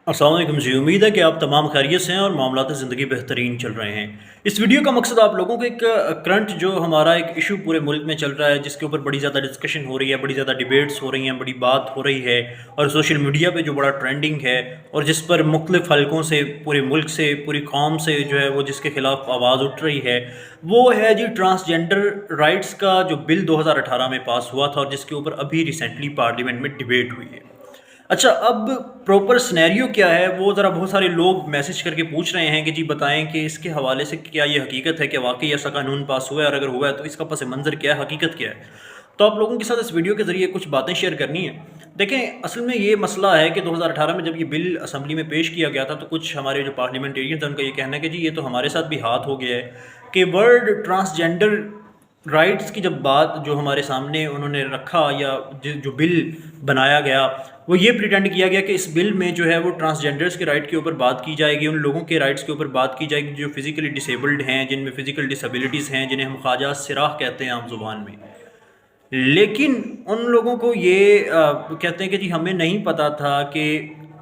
अस्सलाम वालेकुम जी। उम्मीद है कि आप तमाम खैरियत से हैं और मामलात ज़िंदगी बेहतरीन चल रहे हैं। इस वीडियो का मकसद आप लोगों को एक करंट जो हमारा एक इशू पूरे मुल्क में चल रहा है, जिसके ऊपर बड़ी ज़्यादा डिस्कशन हो रही है, बड़ी ज़्यादा डिबेट्स हो रही हैं, बड़ी बात हो रही है और सोशल मीडिया पे जो बड़ा ट्रेंडिंग है और जिस पर मुख्तलिफ़ हलकों से, पूरे मुल्क से, पूरी कौम से जो है वो जिसके ख़िलाफ़ आवाज़ उठ रही है, वो है जी ट्रांसजेंडर राइट्स का जो बिल 2018 में पास हुआ था और जिसके ऊपर अभी रिसेंटली पार्लियामेंट में डिबेट हुई है। अच्छा, अब प्रॉपर सिनेरियो क्या है वो ज़रा बहुत सारे लोग मैसेज करके पूछ रहे हैं कि जी बताएं कि इसके हवाले से क्या ये हकीकत है कि वाकई ऐसा कानून पास हुआ है, और अगर हुआ है तो इसका पस मंज़र क्या है, हकीकत क्या है। तो आप लोगों के साथ इस वीडियो के ज़रिए कुछ बातें शेयर करनी है। देखें, असल में ये मसला है कि 2018 में जब ये बिल असम्बली में पेश किया गया था तो कुछ हमारे जो पार्लियामेंटेरियन हैं उनका ये कहना है कि जी ये तो हमारे साथ भी हाथ हो गया है कि वर्ड ट्रांसजेंडर राइट्स की जब बात जो हमारे सामने उन्होंने रखा या जो बिल बनाया गया, वो ये प्रिटेंड किया गया कि इस बिल में जो है वो ट्रांसजेंडर्स के राइट के ऊपर बात की जाएगी, उन लोगों के राइट्स के ऊपर बात की जाएगी जो फिज़िकली डिसेबल्ड हैं, जिनमें फ़िज़िकल डिसेबिलिटीज़ हैं, जिन्हें हम ख्वाजा सिराह कहते हैं आम ज़ुबान में। लेकिन उन लोगों को ये कहते हैं कि जी हमें नहीं पता था कि,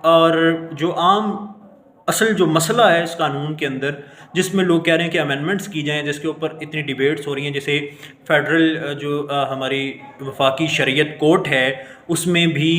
और जो आम असल जो मसला है इस कानून के अंदर जिसमें लोग कह रहे हैं कि अमेंडमेंट्स की जाएँ, जिसके ऊपर इतनी डिबेट्स हो रही हैं, जैसे फेडरल जो हमारी वफाकी शरीयत कोर्ट है उसमें भी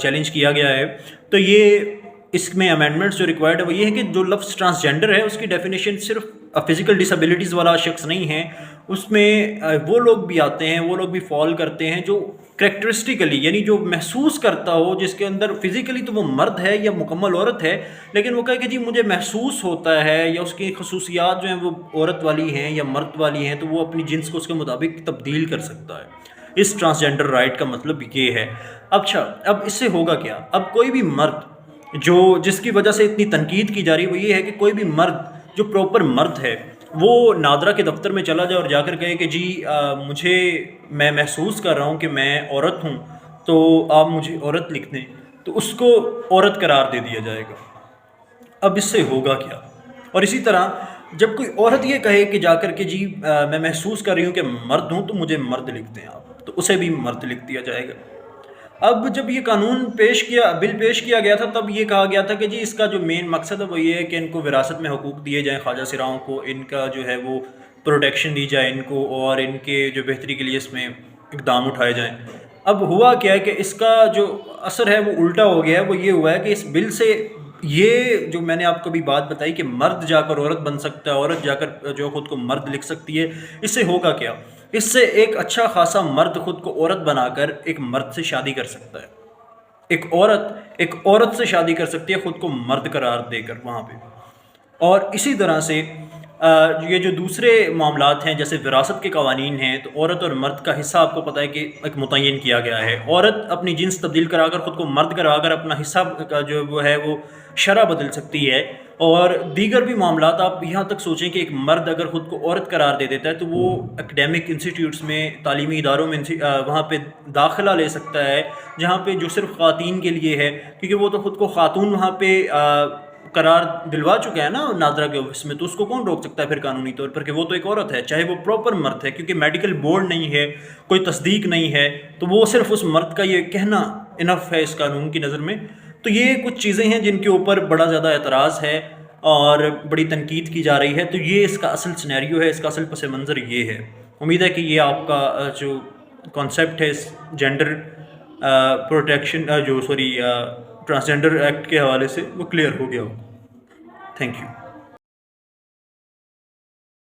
चैलेंज किया गया है। तो ये इसमें अमेंडमेंट्स जो रिक्वायर्ड है वो ये है कि जो लफ्ज़ ट्रांसजेंडर है उसकी डेफिनेशन सिर्फ फ़िज़िकल डिसेबिलिटीज़ वाला शख्स नहीं है, उसमें वो लोग भी आते हैं, वो लोग भी फॉल करते हैं जो करेक्टरिस्टिकली, यानी जो महसूस करता हो, जिसके अंदर फ़िज़िकली तो वो मर्द है या मुकम्मल औरत है, लेकिन वो कहे कि जी मुझे महसूस होता है, या उसकी खसूसियात जो हैं वो औरत वाली हैं या मर्द वाली हैं, तो वो अपनी जिन्स को उसके मुताबिक तब्दील कर सकता है। इस ट्रांसजेंडर राइट का मतलब ये है। अच्छा, अब इससे होगा क्या? अब कोई भी मर्द जो जिसकी वजह से इतनी तनकीद की जा रही है वो ये है कि कोई भी मर्द जो प्रॉपर मर्द है वो नादरा के दफ्तर में चला जाए और जाकर कहे कि जी मैं महसूस कर रहा हूँ कि मैं औरत हूँ, तो आप मुझे औरत लिख दें, तो उसको औरत करार दे दिया जाएगा। अब इससे होगा क्या? और इसी तरह जब कोई औरत ये कहे कि जाकर के जी मैं महसूस कर रही हूँ कि मर्द हूँ, तो मुझे मर्द लिख दें आप, तो उसे भी मर्द लिख दिया जाएगा। अब जब ये कानून बिल पेश किया गया था तब ये कहा गया था कि जी इसका जो मेन मकसद है वो ये है कि इनको विरासत में हकूक़ दिए जाएँ, ख्वाजा सिराओं को, इनका जो है वो प्रोटेक्शन दी जाए इनको, और इनके जो बेहतरी के लिए इसमें इक़दाम उठाए जाएँ। अब हुआ क्या है कि इसका जो असर है वो उल्टा हो गया है। वो ये हुआ है कि इस बिल से ये जो मैंने आपको अभी बात बताई कि मर्द जाकर औरत बन सकता है, औरत जाकर जो ख़ुद को मर्द लिख सकती है, इससे होगा क्या? इससे एक अच्छा खासा मर्द ख़ुद को औरत बनाकर एक मर्द से शादी कर सकता है। एक औरत से शादी कर सकती है ख़ुद को मर्द करार देकर वहाँ पे। और इसी तरह से ये जो दूसरे मामलात हैं जैसे विरासत के कवानीन हैं, तो औरत और मर्द का हिस्सा आपको पता है कि एक मुतय्यन किया गया है। औरत अपनी जिन्स तब्दील कराकर ख़ुद को मर्द कराकर अपना हिस्सा का जो वो है वो शरह बदल सकती है। और दीगर भी मामलात, आप यहाँ तक सोचें कि एक मर्द अगर ख़ुद को औरत करार दे देता है तो वो एकेडमिक इंस्टीट्यूट्स में, तालीमी इदारों में वहाँ पे दाखिला ले सकता है जहाँ पे जो सिर्फ ख़वातीन के लिए है, क्योंकि वो तो ख़ुद को ख़ातून वहाँ पे करार दिलवा चुका है ना नादरा के ऑफिस में, तो उसको कौन रोक सकता है फिर कानूनी तौर पर कि वो तो एक औरत है, चाहे वो प्रॉपर मर्द है, क्योंकि मेडिकल बोर्ड नहीं है, कोई तस्दीक नहीं है, तो वो सिर्फ उस मर्द का ये कहना इनफ है इस कानून की नज़र में। तो ये कुछ चीज़ें हैं जिनके ऊपर बड़ा ज़्यादा एतराज़ है और बड़ी तनकीद की जा रही है। तो ये इसका असल सिनेरियो है, इसका असल पस मंज़र ये है। उम्मीद है कि ये आपका जो कॉन्सेप्ट है इस जेंडर प्रोटेक्शन ट्रांसजेंडर एक्ट के हवाले से वो क्लियर हो गया हो। Thank you.